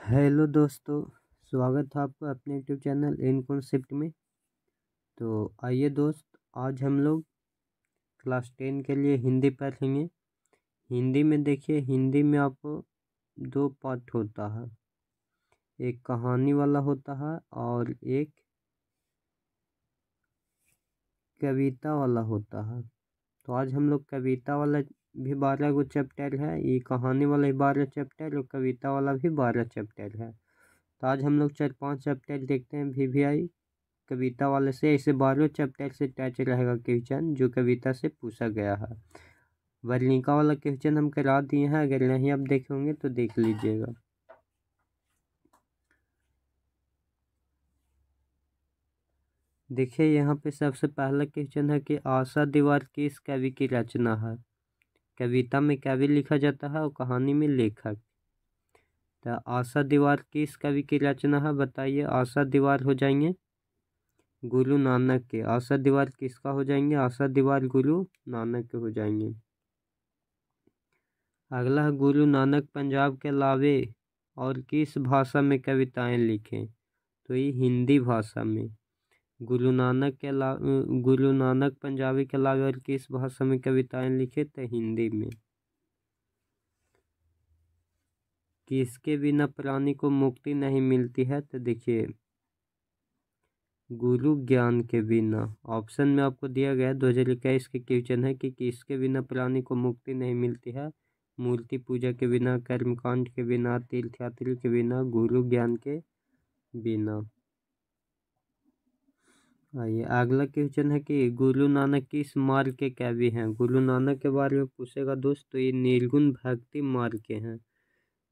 Hello दोस्तों, स्वागत है आपका अपने यूट्यूब चैनल इन कॉन्सेप्ट में। तो आइए दोस्त, आज हम लोग क्लास 10 के लिए हिंदी पढ़ेंगे। हिंदी में देखिए, हिंदी में आपको दो पार्ट होता है, एक कहानी वाला होता है और एक कविता वाला होता है। तो आज हम लोग कविता वाला भी 12 गो चैप्टर है, ये कहानी वाला भी 12 चैप्टर और कविता वाला भी 12 चैप्टर है। तो आज हम लोग 4-5 चैप्टर देखते हैं VVI कविता वाले से। ऐसे 12 चैप्टर से टच रहेगा क्वेश्चन जो कविता से पूछा गया है। वर्णिका वाला क्वेश्चन हम करा दिए हैं, अगर नहीं आप देखे होंगे तो देख लीजिएगा। देखिए यहाँ पे सबसे पहला क्वेश्चन है कि आशा दीवार किस कवि की रचना है। कविता में कवि लिखा जाता है और कहानी में लेखक। तो आशा दीवार किस कवि की रचना है बताइए। आशा दीवार हो जाएंगे गुरु नानक के। आशा दीवार किसका हो जाएंगे? आशा दीवार गुरु नानक के हो जाएंगे। अगला है गुरु नानक पंजाब के अलावे और किस भाषा में कविताएं लिखें। तो ये हिंदी भाषा में। गुरु नानक के अलावा गुरु नानक पंजाबी के अलावे और किस भाषा में कविताएं लिखे? तो हिंदी में। किसके बिना प्राणी को मुक्ति नहीं मिलती है? तो देखिए गुरु ज्ञान के बिना। ऑप्शन में आपको दिया गया 2021 के क्वेश्चन है कि किसके बिना प्राणी को मुक्ति नहीं मिलती है। मूर्ति पूजा के बिना, कर्मकांड के बिना, तीर्थयात्री के बिना, गुरु ज्ञान के बिना। आइए अगला क्वेश्चन है कि गुरु नानक किस मार्ग के कवि हैं। गुरु नानक के बारे में पूछेगा दोस्त, तो ये निर्गुण भक्ति मार्ग के हैं।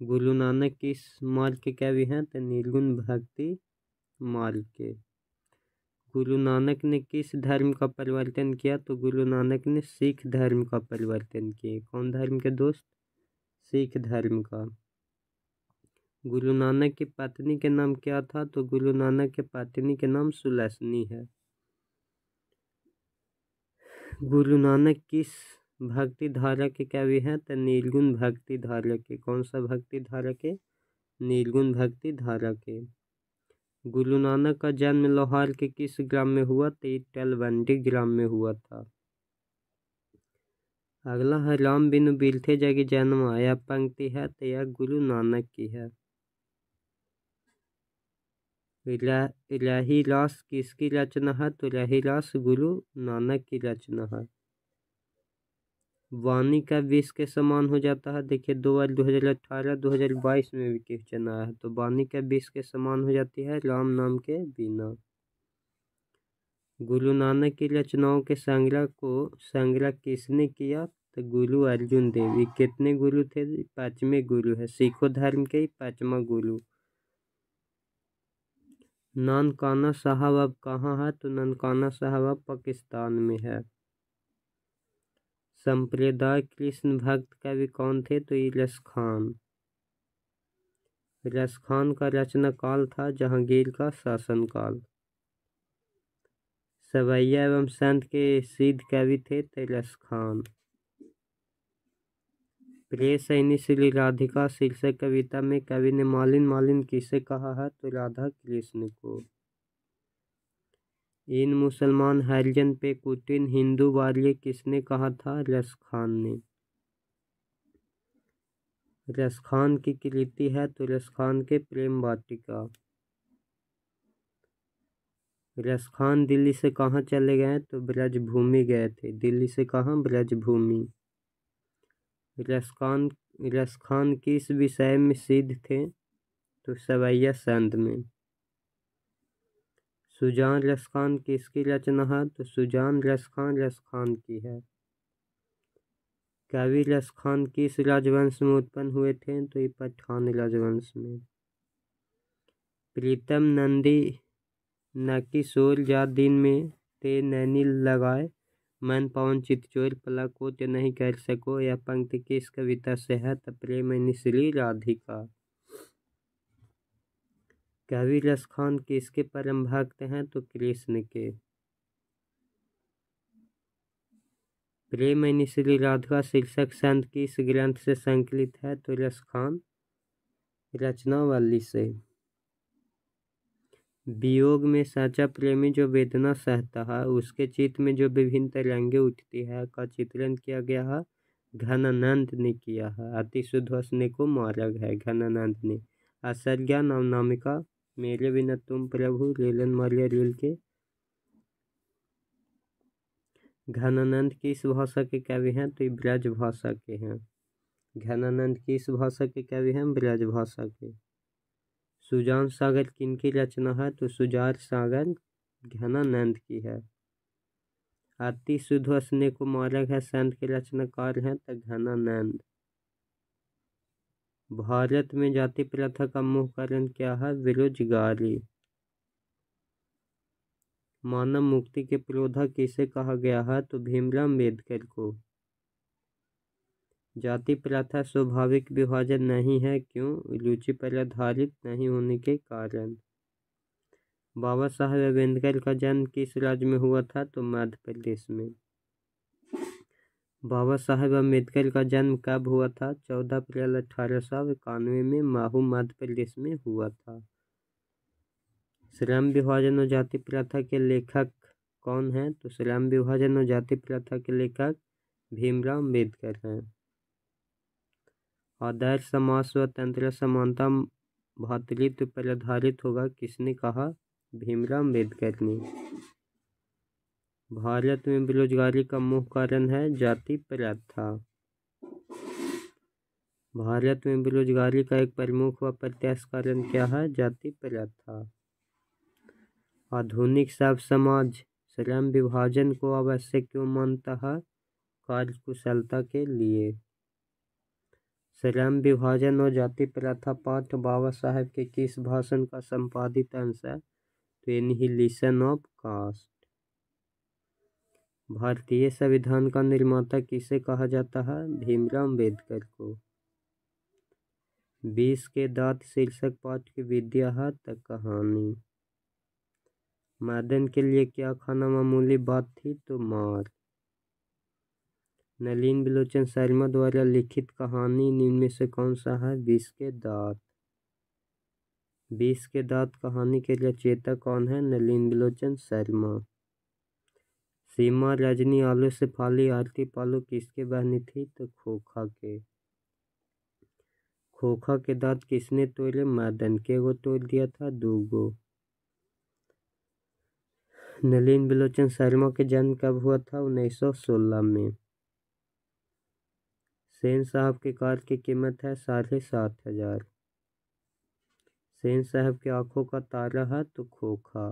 गुरु नानक किस मार्ग के कवि हैं? तो निर्गुण भक्ति मार्ग के। गुरु नानक ने किस धर्म का परिवर्तन किया? तो गुरु नानक ने सिख धर्म का परिवर्तन किया। कौन धर्म के दोस्त? सिख धर्म का। गुरु नानक की पत्नी के नाम क्या था? तो गुरु नानक के पत्नी के नाम सुलक्षणी है। गुरु नानक किस भक्ति धारा के कवि हैं? तो निर्गुण भक्ति धारा के। कौन सा भक्ति धारा के? निर्गुण भक्ति धारा के। गुरु नानक का जन्म लाहौर के किस ग्राम में हुआ? तो तलवंडी ग्राम में हुआ था। अगला है राम बिनु बिरथे जग जन्म। यह पंक्ति है तो यह गुरु नानक की है। रहीरास किसकी रचना है? तो रहीरास गुरु नानक की रचना है। वाणी का विष के समान हो जाता है। देखिए 2018-2022 में भी क्वेश्चन आया है। तो वाणी का विष के समान हो जाती है राम नाम के बिना। गुरु नानक की रचनाओं के संग्रह किसने किया? तो गुरु अर्जुन देव। ये कितने गुरु थे? 5वें गुरु है। सिखों धर्म के 5वां गुरु। ननकाना साहब अब कहाँ है? तो ननकाना साहब अब पाकिस्तान में है। संप्रदाय कृष्ण भक्त कवि कौन थे? तो ये रसखान। रसखान का रचना काल था जहांगीर का शासनकाल। सवैया एवं संत के सिद्ध कवि थे तो रसखान। प्रिय सैनी श्री राधिका शीर्षक कविता में कवि ने मालिन मालिन किसे कहा है? तो राधा कृष्ण को। इन मुसलमान हरिजन पे कुटिन हिंदू वार्य किसने कहा था? रसखान ने। रसखान की कृति है तो रसखान के प्रेम वाटिका। रसखान दिल्ली से कहाँ चले गए? तो ब्रजभूमि गए थे। दिल्ली से कहाँ? ब्रजभूमि। रसखान किस विषय में सिद्ध थे? तो सवैया संत में। सुजान रसखान किसकी रचना है? तो सुजान रसखान की है। कवि रसखान किस राजवंश में उत्पन्न हुए थे? तो ये पठान राजवंश में। प्रीतम नंदी न किशोर जा दिन में ते नैनी लगाए, मन पवन चितचोर पला को ते नहीं कर सको। यह पंक्ति किस कविता से है? तो प्रेम श्री राधिका। कवि रसखान किसके परम भक्त हैं? तो कृष्ण के। प्रेम श्री राधिका शीर्षक संत किस ग्रंथ से संकलित है? तो रसखान रचनावली से। वियोग में साचा प्रेमी जो वेदना सहता है, उसके चित्त में जो विभिन्न तरंगे उठती है का चित्रण किया गया है, घनानंद ने किया है। अति शुद्ध हंसने को मार्ग है, घनानंद ने। असर्ज्ञा नवनामिका, मेरे बिना तुम प्रभु, लीलन मारिया रील के। घनानंद किस भाषा के कवि हैं, तो ये ब्रज भाषा के हैं। घनानंद किस भाषा के कवि हैं, ब्रज भाषा के। सुजान सागर किनकी रचना है, तो सुजान सागर घनानंद की है। अति शुद्ध हंसने को मार्ग है, संत के रचनाकार हैं तो घनानंद। भारत में जाति प्रथा का मुख्य कारण क्या है, बेरोजगारी। मानव मुक्ति के पुरोधा किसे कहा गया है, तो भीमराव अम्बेडकर को। जाति प्रथा स्वाभाविक विभाजन नहीं है, क्यों, रुचि पर आधारित नहीं होने के कारण। बाबा साहेब अम्बेडकर का जन्म किस राज्य में हुआ था, तो मध्य प्रदेश में। बाबा साहेब अम्बेडकर का जन्म कब हुआ था, 14 अप्रैल 1891 में महू मध्य प्रदेश में हुआ था। श्रम विभाजन और जाति प्रथा के लेखक कौन हैं, तो श्रम विभाजन और जाति प्रथा के लेखक भीमराव अम्बेडकर हैं। आदर्श समाज स्वतंत्र समानता भातृत्व पर आधारित होगा, किसने कहा, भीमराव अम्बेडकर ने। भारत में बेरोजगारी का मुख्य कारण है जाति प्रथा। भारत में बेरोजगारी का एक प्रमुख व प्रत्यक्ष कारण क्या है, जाति प्रथा। आधुनिक सब समाज श्रम विभाजन को आवश्यक क्यों मानता है, कार्यकुशलता के लिए। श्रम विभाजन और जाति प्रथा पाठ बाबा साहेब के किस भाषण का संपादित अंश है, तो एनिहिलेशन ऑफ कास्ट। भारतीय संविधान का निर्माता किसे कहा जाता है, भीमराव अम्बेडकर को। 20 के दांत शीर्षक पाठ की विद्या है तक कहानी। मदन के लिए क्या खाना मामूली बात थी, तो मार। नलिन बिलोचन शर्मा द्वारा लिखित कहानी निम्न में से कौन सा है, 20 के दांत। 20 के दांत कहानी के रचयिता कौन है, नलिन बिलोचन शर्मा। सीमा रजनी आलू से फाली आरती पालू किसके बहनी थी, तो खोखा के। खोखा के दांत किसने तोड़े, मदन के। वो तोड़ दिया था, 2 नलिन बिलोचन शर्मा के जन्म कब हुआ था, 1916 में। सेन साहब के कार की कीमत है 7,500। सेन साहब की आंखों का तारा है, तो खोखा।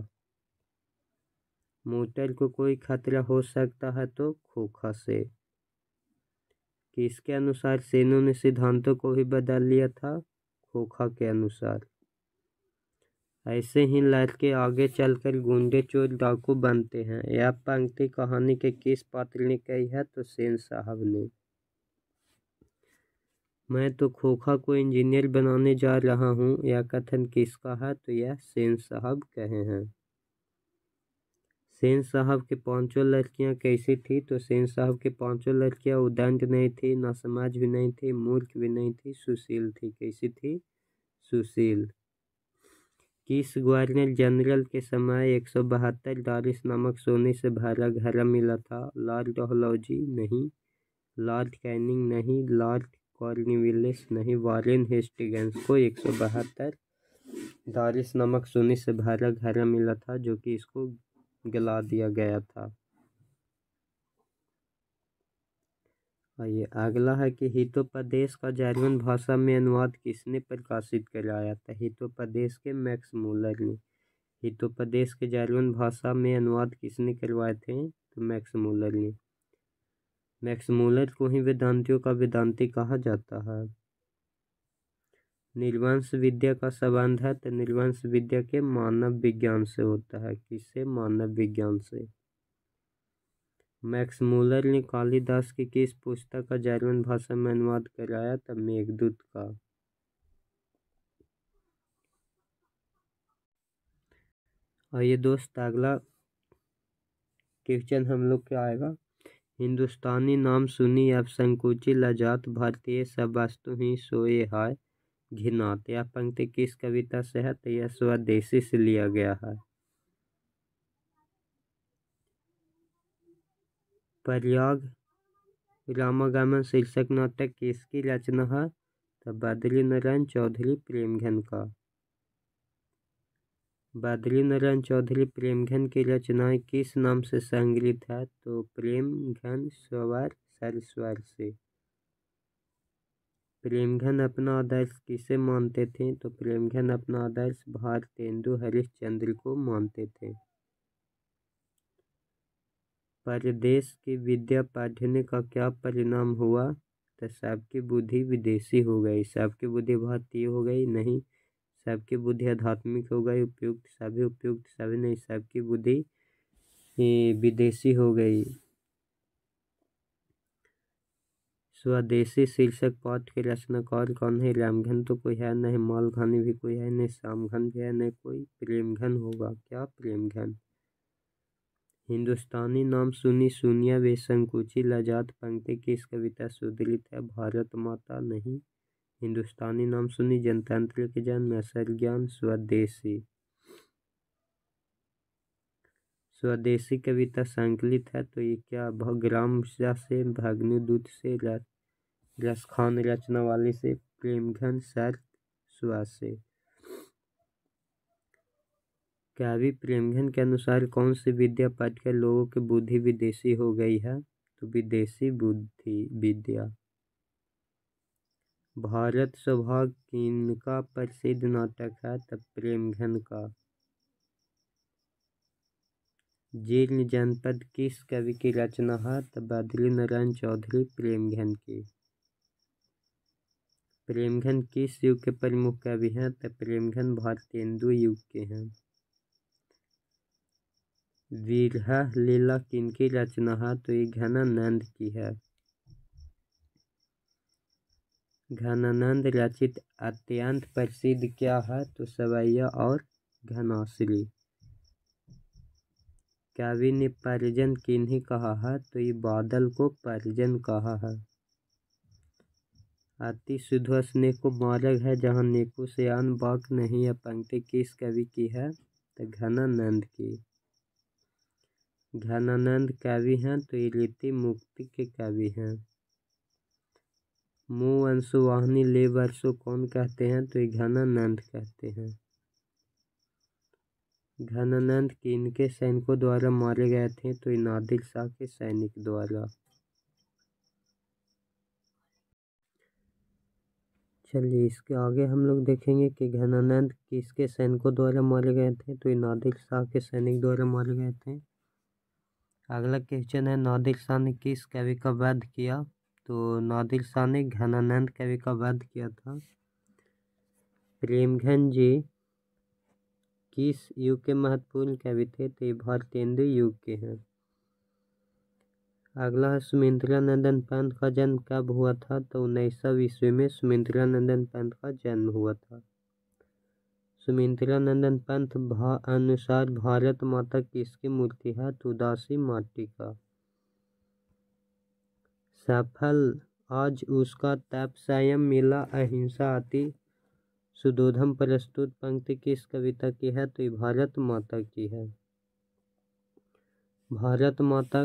मोटर को कोई खतरा हो सकता है, तो खोखा से। किसके अनुसार सेनों ने सिद्धांतों को भी बदल लिया था, खोखा के अनुसार। ऐसे ही लड़के आगे चलकर गुंडे चोर डाकू बनते हैं। यह पंक्ति कहानी के किस पात्र ने कही है, तो सेन साहब ने। मैं तो खोखा को इंजीनियर बनाने जा रहा हूँ, यह कथन किसका है, तो यह सेन साहब कहे हैं। सेन साहब की 5 लड़कियां कैसी थी, तो सेन साहब की 5 लड़कियां उदंड नहीं थी, नासमझ भी नहीं थी, मूर्ख भी नहीं थी, सुशील थी। कैसी थी, सुशील। किस गवर्नर जनरल के समय 172 डारिस नामक सोने से भरा घर मिला था, लॉर्ड डलहौजी नहीं, लॉर्ड कैनिंग नहीं, लॉर्ड कॉर्नवालिस नहीं, वारेन हेस्टिंग्स को 172 डारिस नामक सोने से भरा घर मिला था, जो कि इसको गला दिया गया था। आइए अगला है कि हितोपदेश का जर्मन भाषा में अनुवाद किसने प्रकाशित कराया था, हितोपदेश के मैक्स मूलर ने। हितोपदेश के जर्मन भाषा में अनुवाद किसने करवाए थे, तो मैक्स मूलर ने। मैक्स मूलर को ही वेदांतियों का वेदांती कहा जाता है। निर्वंश विद्या का संबंध है, तो निर्वंश विद्या के मानव विज्ञान से होता है, किससे, मानव विज्ञान से। मैक्स मूलर ने कालिदास की किस पुस्तक का जर्मन भाषा में अनुवाद कराया था, मेघदूत का। आइए दोस्त अगला क्वेश्चन हम लोग क्या आएगा। हिंदुस्तानी नाम सुनी अब संकुची लजात, भारतीय सब वस्तु ही सोए हाय, घिनात। यह पंक्ति किस कविता से है? तो यह स्वदेशी से लिया गया है। प्रयाग रामागमन शीर्षक नाटक किसकी रचना है? तो बद्री नारायण चौधरी प्रेमघन का। बद्री नारायण चौधरी प्रेमघन की रचनाएं किस नाम से संग्रहित है? तो प्रेमघन स्वर सरस्वर से। प्रेमघन अपना आदर्श किसे मानते थे? तो प्रेमघन अपना आदर्श भारतेंदु हरिश्चंद्र को मानते थे। परदेश की विद्या पढ़ने का क्या परिणाम हुआ? तो सबकी बुद्धि विदेशी हो गई। सबकी बुद्धि भारतीय हो गई नहीं, सबकी बुद्धि आध्यात्मिक हो गई। उपयुक्त सभी नहीं, सबकी बुद्धि विदेशी हो गई। स्वदेशी शीर्षक पाठ के रचनाकार कौन है? रामघन तो कोई है नहीं, मालघानी भी कोई है नहीं, श्यामघन भी है नहीं कोई, प्रेमघन होगा। क्या? प्रेमघन। हिंदुस्तानी नाम सुनी सुनिया वे संकुची लजात पंक्ति किस कविता से उद्धृत है? भारत माता नहीं। हिंदुस्तानी नाम सुनी जनतंत्र के जन्म असर ज्ञान स्वदेशी। स्वदेशी कविता संकलित है तो ये क्या? ग्राम से, भग्नदूत से, रसखान रचना वाली से, प्रेमघन शर्त स्वा से। कवि प्रेमघन के अनुसार कौन सी विद्या पढ़कर लोगों की बुद्धि विदेशी हो गई है? तो विदेशी बुद्धि विद्या। भारत सौभाग्य किनका प्रसिद्ध नाटक है? तब प्रेमघन का। जीर्ण जनपद किस कवि की रचना है? तब बद्री नारायण चौधरी प्रेमघन की। प्रेमघन किस युग के प्रमुख कवि हैं? तब प्रेमघन भारतेंदु युग के हैं। विरह लीला किनकी रचना है? तो ये घनानंद की है। घनानंद रचित अत्यंत प्रसिद्ध क्या है? तो सवैया और घनाश्री। कवि ने परिजन किन्हीं कहा है? तो ये बादल को परिजन कहा है। अति शुद्ध स्नेह को मार्ग है जहाँ नेको से आन बाक नहीं। यह पंक्ति किस कवि की है? तो घनानंद की। घनानंद कवि हैं तो ये रीति मुक्ति के कवि हैं। मुँह अंशुवाहिनी ले वर्षो कौन कहते हैं? तो ये घनानंद कहते हैं। घनानंद किनके सैनिकों द्वारा मारे गए थे? तो ये नादिर शाह के सैनिक द्वारा। चलिए इसके आगे हम लोग देखेंगे कि घनानंद किसके सैनिकों द्वारा मारे गए थे? तो ये नादिर शाह के सैनिक द्वारा मारे गए थे। अगला क्वेश्चन है नादिर शाह ने किस कवि का वध किया? तो नादिर शाह ने घनानंद कवि का वध किया था। प्रेमघन जी किस युग के महत्वपूर्ण कवि थे? तो ये भारतेंदु युग के हैं। अगला है सुमिंद्रानंदन पंत का जन्म कब हुआ था? तो 19वीं ईस्वी में सुमिंद्रानंदन पंत का जन्म हुआ था। सुमिंद्रानंदन पंत अनुसार भारत माता किसकी मूर्ति है? तो उदासी माटी का। सफल आज उसका तप संयम मिला अहिंसा अति सुदोधम प्रस्तुत पंक्ति किस कविता की है? तो ये भारत माता की है। भारत माता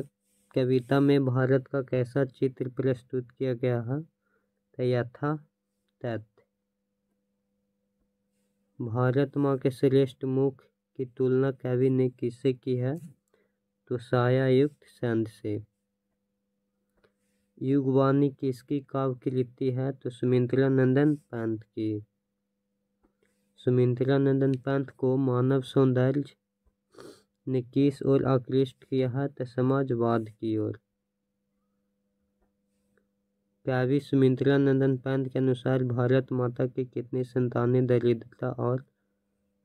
कविता में भारत का कैसा चित्र प्रस्तुत किया गया है? तो यथा तथ्य। भारत माँ के श्रेष्ठ मुख की तुलना कवि ने किससे की है? तो साया युक्त संत से। युगवाणी किसकी काव्य कृति है? तो सुमिंद्रानंदन पंत की। सुमिंद्रानंदन पंत को मानव सौंदर्य ने किस ओर आकृष्ट किया है? तो समाजवाद की ओर। कवि सुमिंद्रानंदन पंत के अनुसार भारत माता की कितनी संतानें दरिद्रता और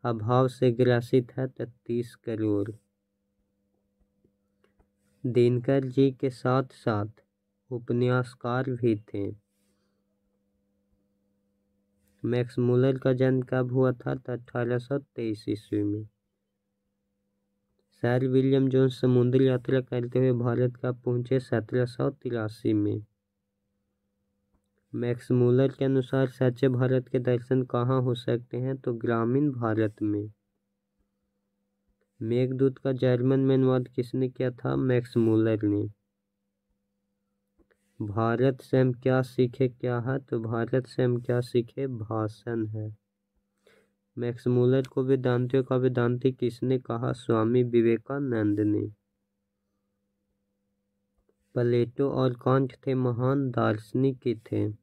अभाव से ग्रसित है? 33 करोड़। दिनकर जी के साथ साथ उपन्यासकार भी थे। मैक्स मुलर का जन्म कब हुआ था? तो 1823 ईस्वी में। सर विलियम जोन्स समुद्री यात्रा करते हुए भारत कब पहुंचे? 1783 में। मैक्स मूलर के अनुसार सच्चे भारत के दर्शन कहाँ हो सकते हैं, तो ग्रामीण भारत में। मेघदूत का जर्मन में अनुवाद किसने किया था, मैक्स मूलर ने। भारत से हम क्या सीखे क्या है, तो भारत से हम क्या सीखे भाषण है। मैक्स मूलर को वेदांतियों का वेदांती किसने कहा, स्वामी विवेकानंद ने। प्लेटो और कांट थे महान दार्शनिक थे।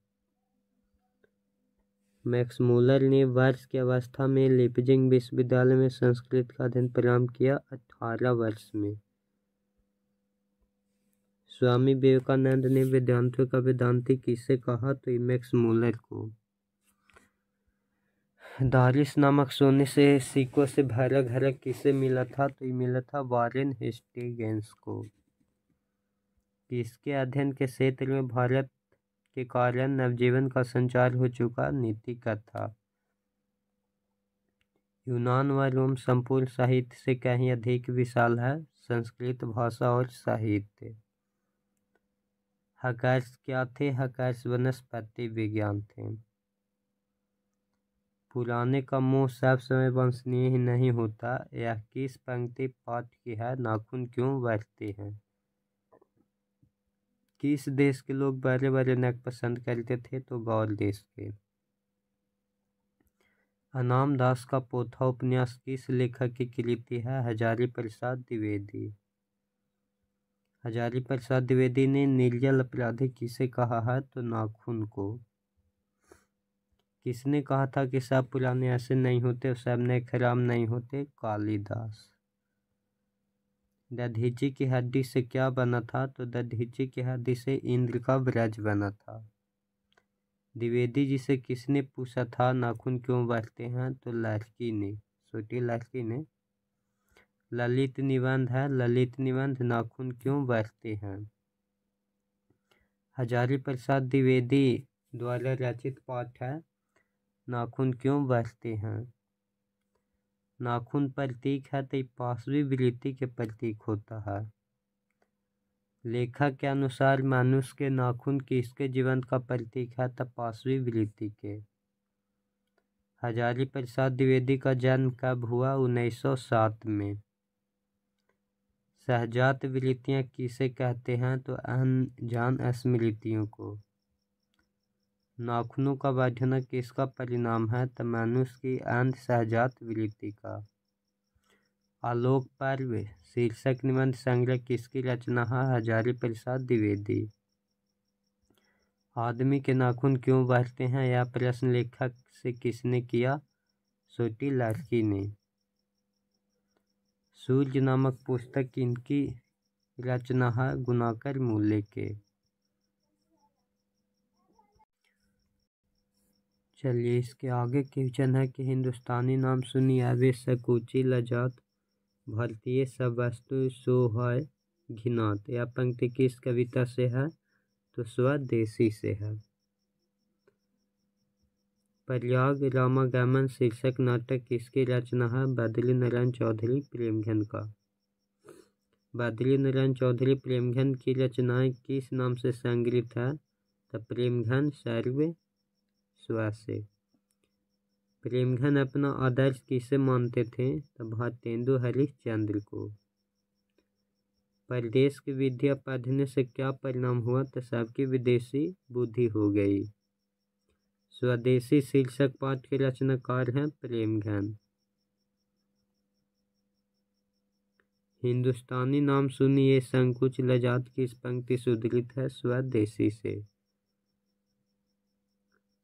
मैक्स मूलर ने वर्ष की अवस्था में लीपजिग विश्वविद्यालय में संस्कृत का अध्ययन प्रारंभ किया 18 वर्ष में। स्वामी विवेकानंद ने वेदांतियों का वेदांती किसे कहा, तो मैक्स मूलर को। दारिस नामक सोने से सिक्कों से भरा घर किसे मिला था, तो ये मिला था वारेन हेस्टिंग्स को। किसके अध्ययन के क्षेत्र में भारत के कारण नवजीवन का संचार हो चुका, नीति का था। यूनान व रोम संपूर्ण साहित्य से कहीं अधिक विशाल है, संस्कृत भाषा और साहित्य। हर्कस क्या थे, हर्कस वनस्पति विज्ञान थे। पुराने का मुंह सब समय वंशनीय ही नहीं होता, यह किस पंक्ति पाठ की है, नाखून क्यों बढ़ते हैं। किस देश के लोग बड़े बड़े नख पसंद करते थे, तो गौर देश के। अनाम दास का पोथा उपन्यास किस लेखक की कृति है, हजारी प्रसाद द्विवेदी। हजारी प्रसाद द्विवेदी ने निर्जल अपराधी किसे कहा है, तो नाखून को। किसने कहा था कि सब पुराने ऐसे नहीं होते और सब नए खराब नहीं होते, कालिदास। दधीची की हड्डी से क्या बना था, तो दधीची की हड्डी से इंद्र का ब्रज बना था। द्विवेदी जी से किसने पूछा था नाखून क्यों बढ़ते हैं, तो लड़की ने, छोटी लड़की ने। ललित निबंध है, ललित निबंध नाखून क्यों बढ़ते हैं। हजारी प्रसाद द्विवेदी द्वारा रचित पाठ है, नाखून क्यों बढ़ते हैं। नाखून प्रतीक है, तो पांचवी वृत्ति के प्रतीक होता है। लेखक के अनुसार मनुष्य के नाखून किसके जीवन का प्रतीक है, तो पांचवी वृत्ति के। हजारी प्रसाद द्विवेदी का जन्म कब हुआ, 1907 में। सहजात वृत्तियां किसे कहते हैं, तो अनजान स्मृतियों को। नाखूनों का बढ़ना किसका परिणाम है, तो मनुष्य की अंध सहजात वृत्ति का। आलोक पर्व शीर्षक निबंध संग्रह किसकी रचना है, हजारी प्रसाद द्विवेदी। आदमी के नाखून क्यों बढ़ते हैं, यह प्रश्न लेखक से किसने किया, छोटी लड़की ने। सूर्य नामक पुस्तक किनकी रचना है, गुणाकर मूल्य के। चलिए इसके आगे क्वेश्चन है कि हिंदुस्तानी नाम सुनी आवे सकुची लजात, भारतीय सब वस्तु सोहाय घिनात। यह पंक्ति किस कविता से है, तो स्वदेशी से है। प्रयाग रामागमन शीर्षक नाटक किसकी रचना है, बद्री नारायण चौधरी प्रेमघन का। बद्री नारायण चौधरी प्रेमघन की रचनाएं किस नाम से संग्रहित है, तो प्रेमघन सर्व स्वासे। प्रेमघन अपना आदर्श किसे मानते थे, तो भारतेंदु हरिश्चंद्र को। परदेश की विद्या पढ़ने से क्या परिणाम हुआ, तो सबकी विदेशी बुद्धि हो गई। स्वदेशी शीर्षक पाठ के रचनाकार हैं प्रेमघन। हिंदुस्तानी नाम सुनिए संकुच लजात की इस पंक्ति से उद्धृत है, स्वदेशी से।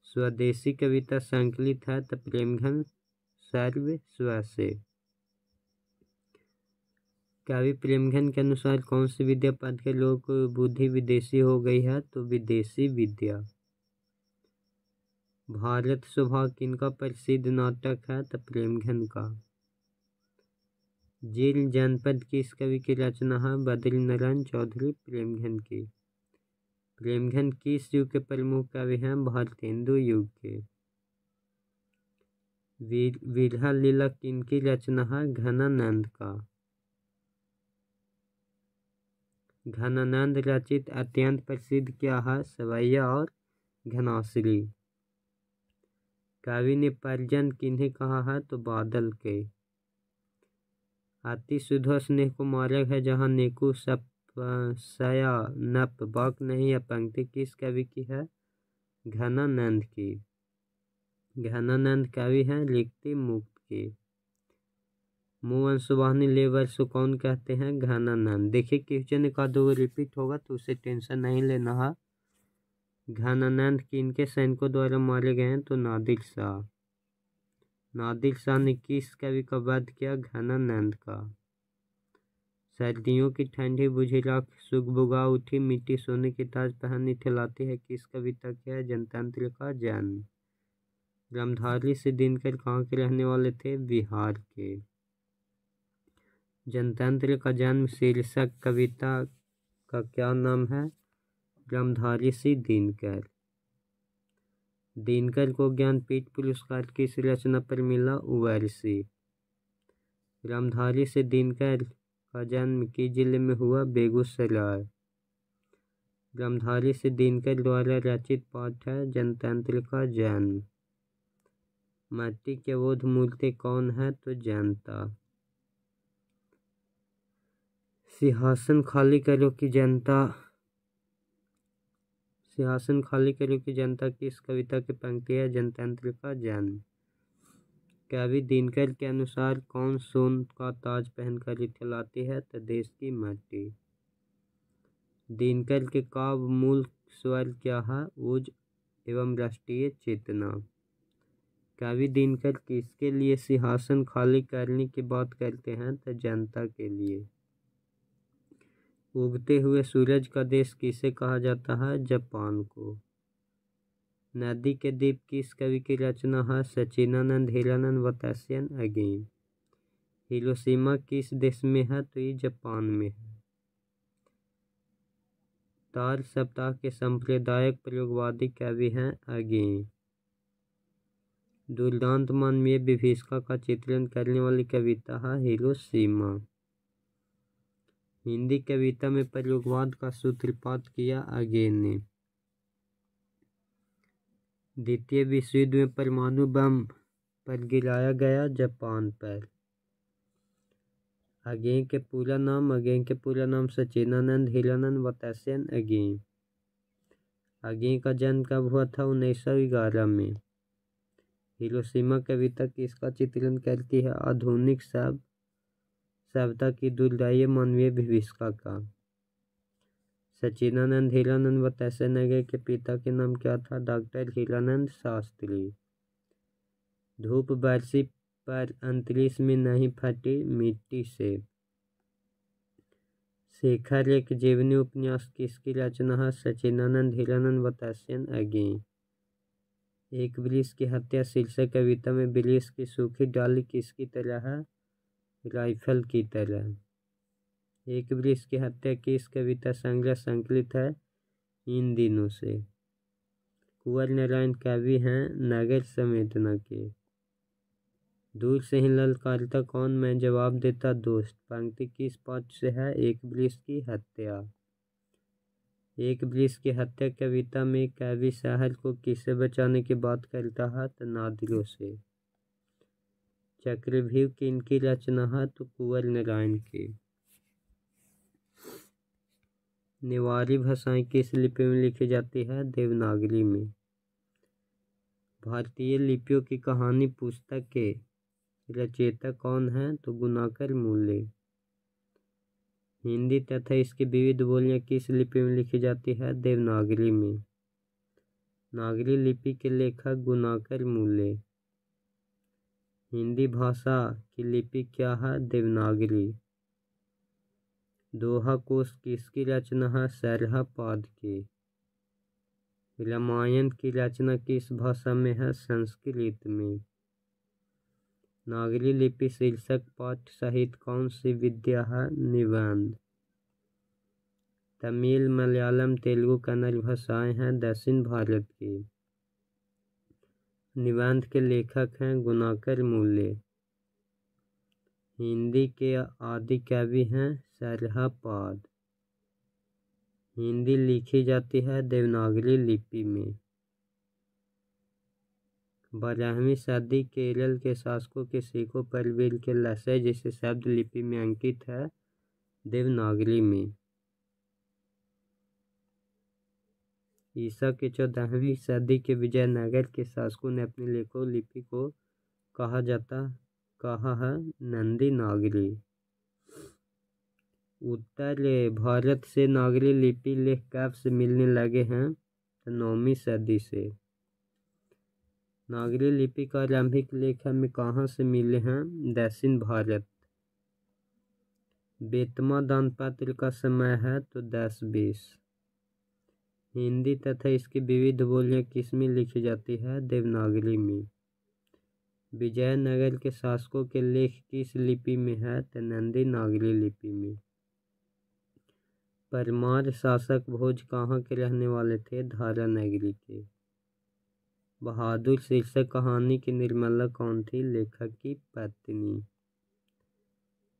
स्वदेशी कविता संकलित है, तो प्रेमघन सर्व स्व से। कवि प्रेमघन के अनुसार कौन सी विद्या पढ़ के लोगों को बुद्धि विदेशी हो गई है, तो विदेशी विद्या। भारत स्वभाव किनका प्रसिद्ध नाटक है, तो प्रेमघन का। जील जनपद किस कवि की रचना है, बद्री नारायण चौधरी प्रेमघन की। प्रेमघन किस युग के प्रमुख कवि हैं, भारतेंदु युग के। विरह लीला किनकी रचना है, घनानंद का। घनानंद रचित अत्यंत प्रसिद्ध क्या है, सवैया और घनाश्री। कवि ने परिजन किन्हें कहा है? तो बादल के। अति सुधो स्नेह को मार्ग है जहाँ नेकु सप सया नप बाक नहीं। यह पंक्ति किस कवि की है? घनानंद की। घनानंद कवि हैं, लिखते मुक्त की। मुँह सुबानी ले वर्षो कौन कहते हैं? घनानंद। देखिए क्वेश्चन का दो रिपीट होगा तो उसे टेंशन नहीं लेना है। घनानंद किनके सैनिकों द्वारा मारे गए हैं? तो नादिर शाह। नादिर शाह ने किस कवि का वध किया? घनानंद का। सर्दियों की ठंडी बुझी राख सुगबुगा उठी मिट्टी सोने की ताज पहन इठलाती है किस कविता की है? जनतंत्र का जन्म। रामधारी से दिनकर कहाँ के रहने वाले थे? बिहार के। जनतंत्र का जन्म शीर्षक कविता का क्या नाम है? रामधारी से दिनकर। दिनकर को ज्ञानपीठ पुरस्कार किस रचना पर मिला? उर्वशी। रामधारी से दिनकर का जन्म किस जिले में हुआ? बेगूसराय। रामधारी से दिनकर द्वारा रचित पाठ है जनतंत्र का जन्म। मट्टी के बोध मूर्ति कौन है? तो जनता। सिंहासन खाली करो कि जनता। सिंहासन खाली करो कि जनता किस कविता की पंक्ति है? जनतंत्र का जन्म। कवि दिनकर के अनुसार कौन सोन का ताज पहनकर इठलाती है? तो देश की मिट्टी। दिनकर के काव्य मूल स्वर क्या है? ओज एवं राष्ट्रीय चेतना। कवि दिनकर किसके लिए सिंहासन खाली करने की बात करते हैं? तो जनता के लिए। उगते हुए सूरज का देश किसे कहा जाता है? जापान को। नदी के द्वीप किस कवि की रचना है? सचिनानंद हीरानंद वैत्स्यन अगेन। हिरोशिमा किस देश में है? तो ये जापान में है। तार सप्ताह के सांप्रदायिक प्रयोगवादी कवि हैं? अगेन। दुर्दांत मानवीय विभीषिका का चित्रण करने वाली कविता है हिरोशिमा। हिंदी कविता में प्रयोगवाद का सूत्रपात किया? अगेन ने। द्वितीय विश्व युद्ध में परमाणु बम पर गिराया गया? जापान पर। अगेन के पूरा नाम? अगेन के पूरा नाम सचिनानंद हीरानंद वैत्स्यन अगेन। अगेन का जन्म कब हुआ था? 1911 में। हिरोशिमा कविता किसका चित्रण करती है? आधुनिक सभ्यता की दुर्दायी मानवीय विभीषिका का। सचिनानंद हीरानंद वैत्स्यन अगेन के पिता के नाम क्या था? डॉक्टर हीरानंद शास्त्री। धूप बरसी पर अंतरिक्ष में नहीं फटी मिट्टी से। शेखर एक जीवनी उपन्यास किसकी रचना है? सचिनानंद हीरानंद वैत्स्यन अगेन। एक वृक्ष की हत्या शीर्षक कविता में वृक्ष की सूखी डाली किसकी तरह है? राइफल की तरह। एक वृक्ष की हत्या किस कविता संग्रह संकलित है? इन दिनों से। कुंवर नारायण कवि हैं नगर संवेदना के। दूर से ही ललकारता कौन मैं जवाब देता दोस्त पंक्ति किस पाठ से है? एक वृक्ष की हत्या। एक वृक्ष की हत्या कविता में कवि शहर को किससे बचाने की बात करता है? तो नादिरों से। चक्रव्यूह किनकी रचना है? तो कुंवर नारायण की। नेवारी भाषाएं किस लिपि में लिखी जाती है? देवनागरी में। भारतीय लिपियों की कहानी पुस्तक के रचयिता कौन है? तो गुणाकर मूल्य। हिंदी तथा इसकी विविध बोलियां किस लिपि में लिखी जाती है? देवनागरी में। नागरी लिपि के लेखक गुणाकर मूल्य। हिंदी भाषा की लिपि क्या है? देवनागरी। दोहा कोश किसकी रचना है? सरहापाद की। रामायण की रचना किस भाषा में है? संस्कृत में। नागरी लिपि शीर्षक पाठ सहित कौन सी विद्या है? निबंध। तमिल मलयालम तेलुगु कन्नड़ भाषाएं हैं दक्षिण भारत की। निबंध के लेखक हैं गुणाकर मूल्य। हिंदी के आदि कवि हैं सरहापाद। हिंदी लिखी जाती है देवनागरी लिपि में। 12वीं सदी केरल के शासकों के सिखों पर वीर के लहसे जिसे शब्द लिपि में अंकित है देवनागरी में। ईसा के 14वीं सदी के विजयनगर के शासकों ने अपनी लेखों लिपि को कहा है नंदी नागरी। उत्तर भारत से नागरी लिपि लेख कब से मिलने लगे हैं? 9वीं सदी से। नागरी लिपि का आरंभिक लेख हमें कहाँ से मिले हैं? दक्षिण भारत। बेतमा दानपत्र का समय है तो 10-20। हिंदी तथा इसकी विविध बोलियां किस में लिखी जाती है? देवनागरी में। विजयनगर के शासकों के लेख किस लिपि में है? तो नंदी नागरी लिपि में। परमार शासक भोज कहाँ के रहने वाले थे? धारा नगरी के। बहादुर शीर्षक कहानी की निर्मला कौन थी? लेखक की पत्नी।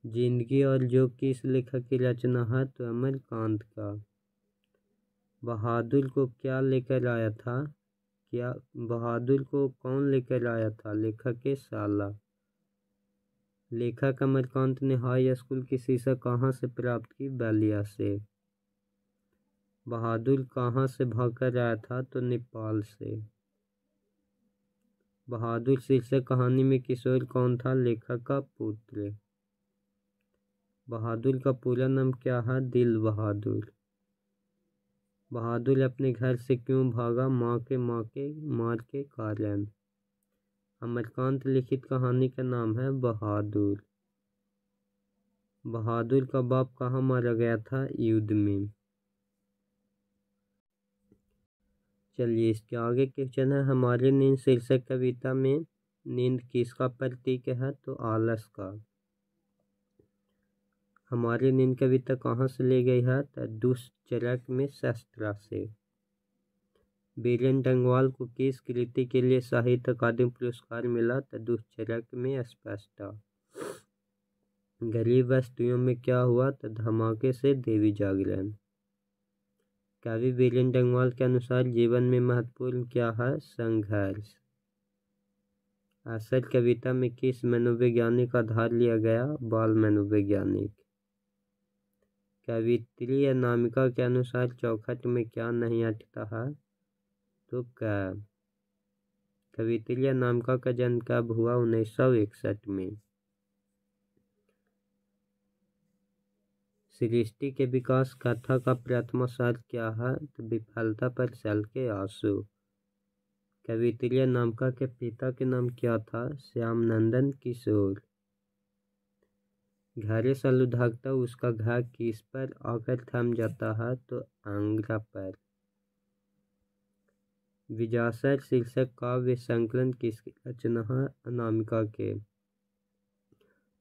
जिंदगी और योग किस लेखक की रचना है? तो अमरकांत का। बहादुर को क्या लेकर आया था? बहादुर को कौन लेकर आया था? लेखक के साला। लेखक अमरकांत ने हाई स्कूल की शिक्षा कहाँ से प्राप्त की? बलिया से। बहादुर कहाँ से भागकर आया था? तो नेपाल से। बहादुर शीर्षक कहानी में किशोर कौन था? लेखक का पुत्र। बहादुर का पूरा नाम क्या है? दिल बहादुर। बहादुर अपने घर से क्यों भागा? माँ के मार के कारण। अमरकांत लिखित कहानी का नाम है बहादुर। बहादुर का बाप कहाँ मारा गया था? युद्ध में। चलिए इसके आगे क्वेश्चन है, हमारी नींद शीर्षक कविता में नींद किसका प्रतीक है? तो आलस का। हमारी नींद कविता कहाँ से ली गई है? तो दुष्चरक में शस्त्रा से। बीरेन डंगवाल को किस कृति के लिए साहित्य अकादमी पुरस्कार मिला? तो दुष्चरक में स्पष्टता। गरीब बस्तियों में क्या हुआ? तो धमाके से देवी जागरण। कवि बीरेन डंगवाल के अनुसार जीवन में महत्वपूर्ण क्या है? संघर्ष। असर कविता में किस मनोवैज्ञानिक आधार लिया गया? बाल मनोवैज्ञानिक। कवित्री अनामिका के अनुसार चौखट में क्या नहीं अटता है? तो क्या। कवित्री अनामिका का जन्म कब हुआ? 1961 में। सृष्टि के विकास कथा का प्रथम सार क्या है? तो विफलता पर चल के आंसू। कवित्री अनामिका के पिता के नाम क्या था? श्यामनंदन किशोर। घरे सलुधाकता उसका घा किस पर आकर थम जाता है? तो आंगरा पर। विजासर शीर्षक काव्य संकलन किसकी रचना है? अनामिका के।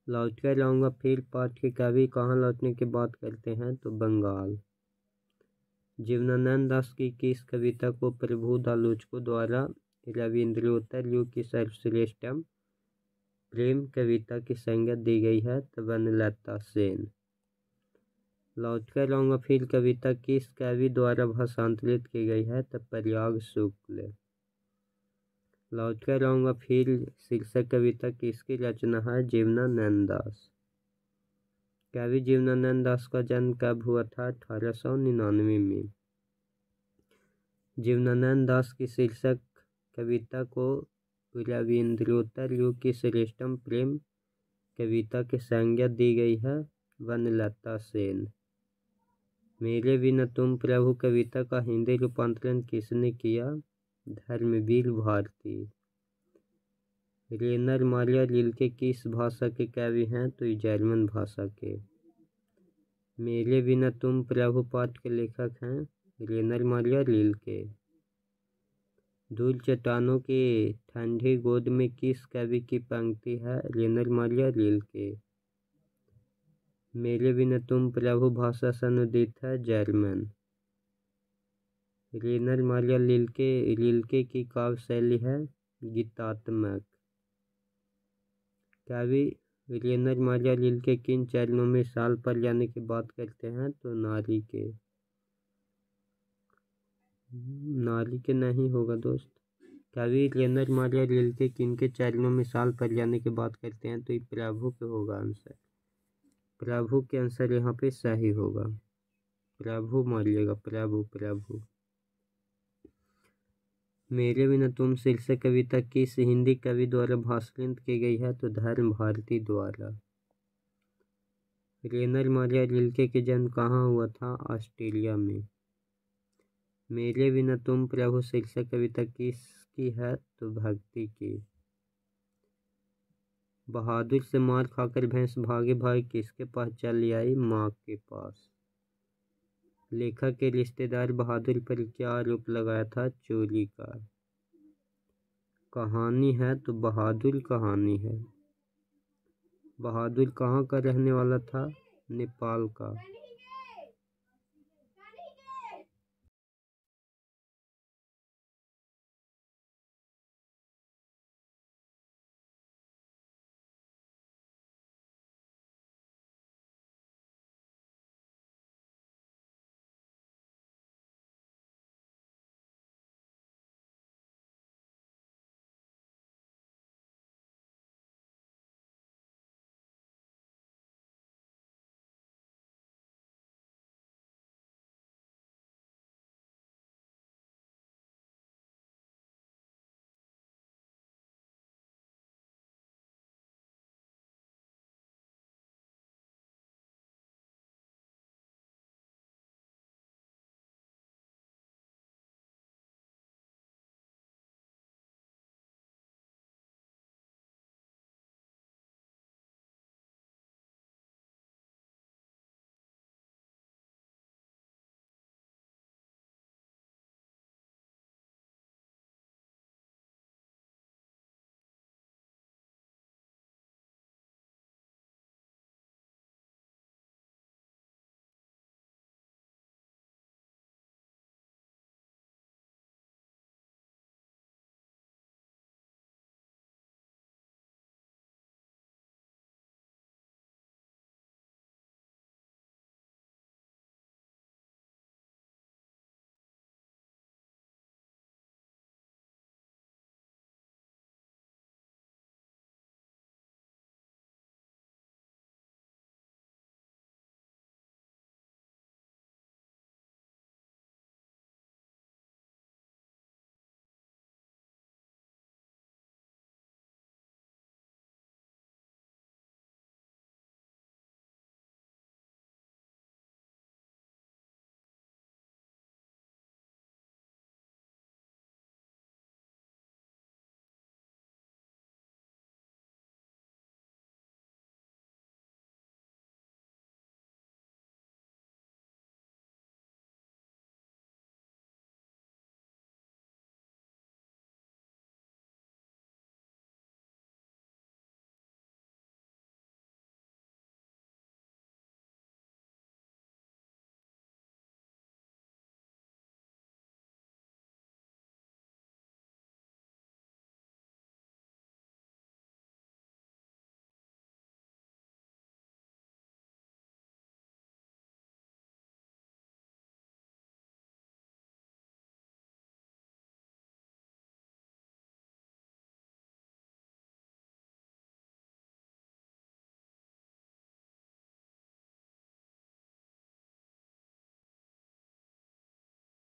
लौट कर आऊँगा फिर पाठ के कवि कहाँ लौटने की बात करते हैं? तो बंगाल। जीवनानंद दास की किस कविता को प्रभु आलोचकों द्वारा रविंद्रोत्तर युग की सर्वश्रेष्ठतम प्रेम कविता की संज्ञा दी गई है? तो वनलता सेन। लौट कर आऊँगा फिर कविता किस कवि द्वारा भाषांतरित की गई है? तो प्रयाग शुक्ल। लौट कर आऊँगा फिर शीर्षक कविता किसकी रचना है? जीवनानंद दास। कवि जीवनानंद दास का जन्म कब हुआ था? 1899 में। जीवनानंद दास की शीर्षक कविता को रविंद्रोत्तर युग की श्रेष्ठतम प्रेम कविता की संज्ञा दी गई है? वनलता सेन। मेरे बिना तुम प्रभु कविता का हिंदी रूपांतरण किसने किया? धर्मवीर भारती। रेनर मारिया रिल्के किस भाषा के कवि हैं? तो जर्मन भाषा के। मेरे बिना तुम प्रभु पाठ के लेखक हैं? रेनर मारिया रिल्के। दूर चट्टानों की ठंडी गोद में किस कवि की पंक्ति है? रेनर मारिया रिल्के। मेरे बिना तुम प्रभु भाषा से अनुदित है? जर्मन। रेनर मारिया रिल्के की काव्य शैली है गीतात्मक। कवि रेनर मारिया रिल्के किन चरणों में साल पर जाने की बात करते हैं? तो नारी के नहीं होगा दोस्त। कवि रेनर मारिया रिल्के किनके चरणों में साल पड़ जाने की बात करते हैं, तो ये प्रभु के होगा आंसर। प्रभु के आंसर यहाँ पे सही होगा। प्रभु मारिएगा, प्रभु प्रभु। मेरे बिना तुम शीर्षक कविता किस हिंदी कवि द्वारा भाषांतरित की गई है, तो धर्म भारती द्वारा। रेनर मारिया रिल्के के जन्म कहाँ हुआ था, ऑस्ट्रेलिया में। मेरे बिना तुम प्रभु शीर्षक कविता किसकी है, तो भक्ति की। बहादुर से मार खाकर भैंस भागे भागे किसके पास चली आई, माँ के पास। लेखक के रिश्तेदार बहादुर पर क्या आरोप लगाया था, चोरी का। कहानी है तो बहादुर कहानी है। बहादुर कहाँ का रहने वाला था, नेपाल का।